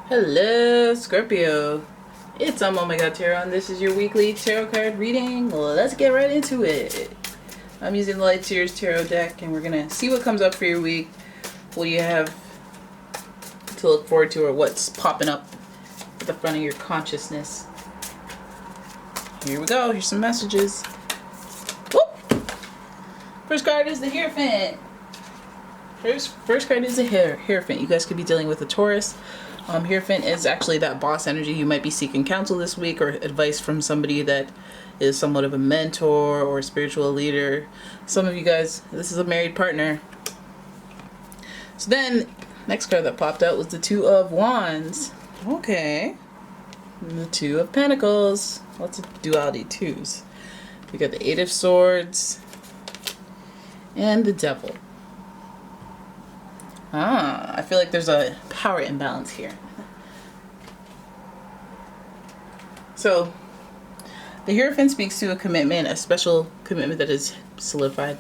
Hello, Scorpio. It's umomgtarot, and this is your weekly tarot card reading. Let's get right into it. I'm using the Light Series Tarot deck, and we're gonna see what comes up for your week. What do you have to look forward to, or what's popping up at the front of your consciousness? Here we go. Here's some messages. Whoop! First card is the Hierophant. First card is the Hierophant. You guys could be dealing with a Taurus. Hierophant is actually that boss energy. You might be seeking counsel this week or advice from somebody that is somewhat of a mentor or a spiritual leader. Some of you guys, this is a married partner. So then, next card that popped out was the Two of Wands. Okay. And the Two of Pentacles. Lots of duality twos. We got the Eight of Swords and the Devil. I feel like there's a power imbalance here. So, the Hierophant speaks to a commitment, a special commitment that is solidified,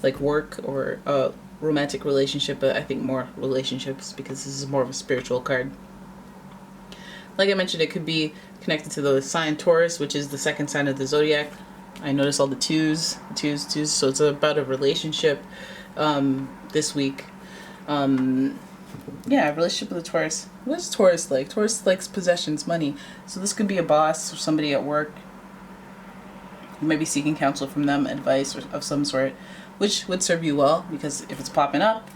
like work or a romantic relationship, but I think more relationships because this is more of a spiritual card. Like I mentioned, it could be connected to the sign Taurus, which is the second sign of the zodiac. I notice all the twos, so it's about a relationship this week. Relationship with a Taurus. What is Taurus like? Taurus likes possessions, money. So this could be a boss or somebody at work. You might be seeking counsel from them, advice of some sort, which would serve you well because if it's popping up,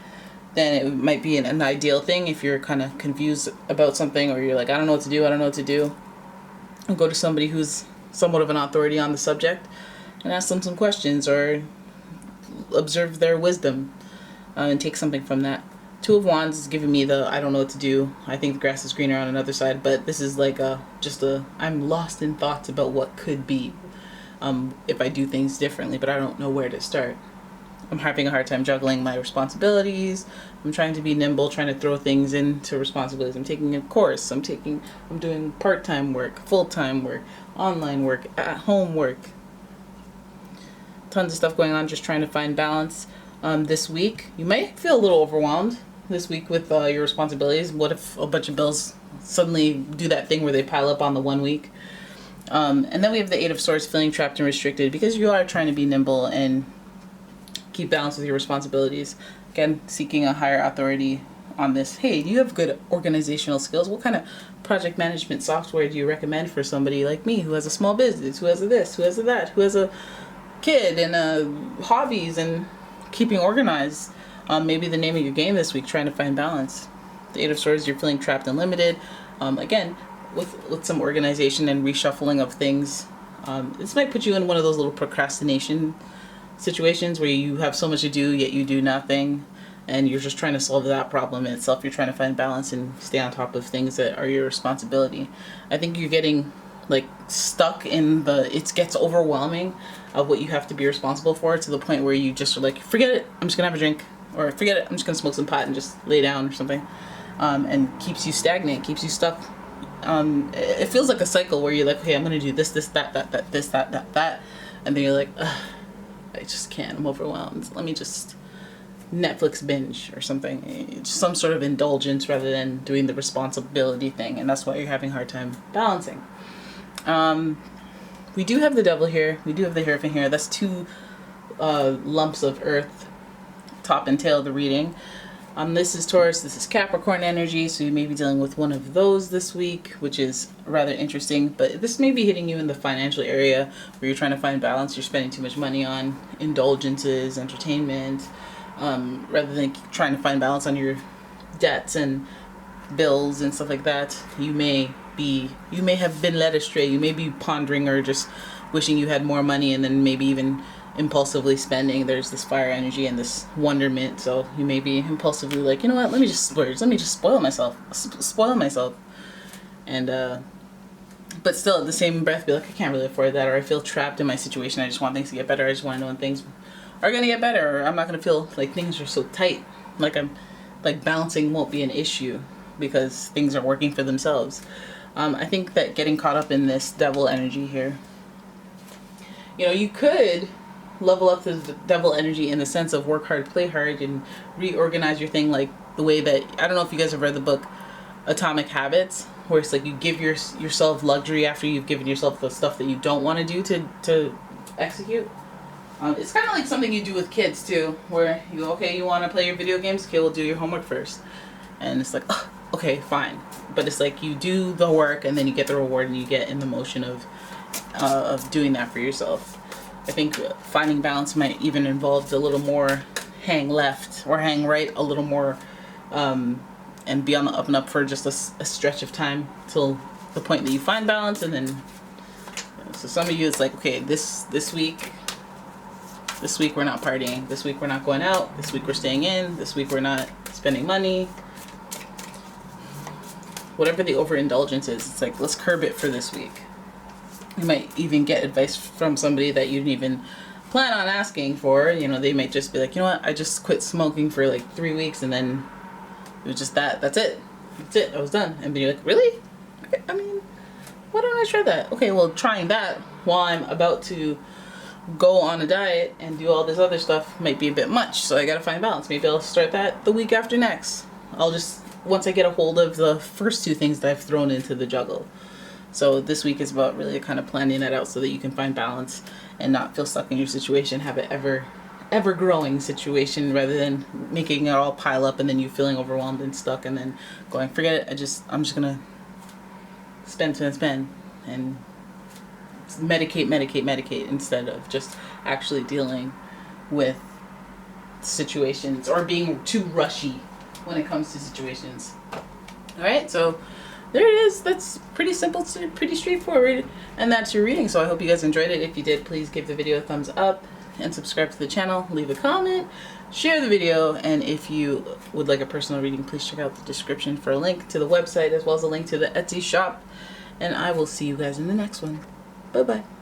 then it might be an ideal thing if you're kind of confused about something or you're like, I don't know what to do. And go to somebody who's somewhat of an authority on the subject and ask them some questions or observe their wisdom. And take something from that. Two of Wands is giving me the I don't know what to do. I think the grass is greener on another side, but this is like I'm lost in thoughts about what could be if I do things differently, but I don't know where to start. I'm having a hard time juggling my responsibilities. I'm trying to be nimble, trying to throw things into responsibilities. I'm taking a course. I'm doing part-time work, full-time work, online work, at-home work. Tons of stuff going on, just trying to find balance. This week, you might feel a little overwhelmed this week with your responsibilities. What if a bunch of bills suddenly do that thing where they pile up on the 1 week? And then we have the Eight of Swords, feeling trapped and restricted because you are trying to be nimble and keep balance with your responsibilities. Again, seeking a higher authority on this. Hey, do you have good organizational skills? What kind of project management software do you recommend for somebody like me who has a small business, who has a this, who has a that, who has a kid and hobbies and keeping organized? Maybe the name of your game this week, trying to find balance. The Eight of Swords, you're feeling trapped and limited. Again, with some organization and reshuffling of things. This might put you in one of those little procrastination situations where you have so much to do, yet you do nothing. And you're just trying to solve that problem in itself. You're trying to find balance and stay on top of things that are your responsibility. I think you're getting stuck in it gets overwhelming of what you have to be responsible for to the point where you just are like, forget it, I'm just gonna have a drink, or forget it, I'm just gonna smoke some pot and just lay down or something, and keeps you stagnant, keeps you stuck. It feels like a cycle where you're like, okay, I'm gonna do this, that, and then you're like, ugh, I just can't, I'm overwhelmed, let me just Netflix binge or something. It's some sort of indulgence rather than doing the responsibility thing, and that's why you're having a hard time balancing. We do have the Devil here. We do have the Hierophant here. That's two lumps of earth, top and tail of the reading. This is Taurus. This is Capricorn energy. So you may be dealing with one of those this week, which is rather interesting. But this may be hitting you in the financial area where you're trying to find balance. You're spending too much money on indulgences, entertainment, rather than trying to find balance on your debts and bills and stuff like that. You may have been led astray. You may be pondering or just wishing you had more money, and then maybe even impulsively spending. There's this fire energy and this wonderment, so you may be impulsively like, you know what, let me just splurge, let me just spoil myself, and but still at the same breath be like, I can't really afford that, or I feel trapped in my situation, I just want things to get better, I just want to know when things are going to get better, or I'm not going to feel like things are so tight, like balancing won't be an issue because things are working for themselves. I think that getting caught up in this Devil energy here, you could level up the Devil energy in the sense of work hard, play hard, and reorganize your thing like the way that, I don't know if you guys have read the book Atomic Habits, where it's like you give yourself luxury after you've given yourself the stuff that you don't want to do to execute. It's kind of like something you do with kids too, where you go, okay, you want to play your video games? Okay, we'll do your homework first. And it's like, oh, okay, fine. But it's like you do the work and then you get the reward and you get in the motion of doing that for yourself. I think finding balance might even involve a little more hang left or hang right a little more, and be on the up and up for just a stretch of time till the point that you find balance. And then, so some of you, it's like, okay, this week we're not partying. This week we're not going out. This week we're staying in. This week we're not spending money. Whatever the overindulgence is, it's like, let's curb it for this week. You might even get advice from somebody that you didn't even plan on asking for. You know, they might just be like, you know what, I just quit smoking for like 3 weeks and then it was just that's it. I was done. And then you're like, really? Okay, I mean, why don't I try that? Okay, well, trying that while I'm about to go on a diet and do all this other stuff might be a bit much. So I gotta find balance. Maybe I'll start that the week after next. I'll just, once I get a hold of the first two things that I've thrown into the juggle. So this week is about really kind of planning that out so that you can find balance and not feel stuck in your situation, have it ever growing situation, rather than making it all pile up and then you feeling overwhelmed and stuck and then going, forget it, I'm just gonna spend and medicate instead of just actually dealing with situations or being too rushy when it comes to situations. All right, so there it is. That's pretty simple, pretty straightforward, and that's your reading. So I hope you guys enjoyed it. If you did, please give the video a thumbs up and subscribe to the channel, leave a comment, share the video, and if you would like a personal reading, please check out the description for a link to the website as well as a link to the Etsy shop, and I will see you guys in the next one. Bye bye.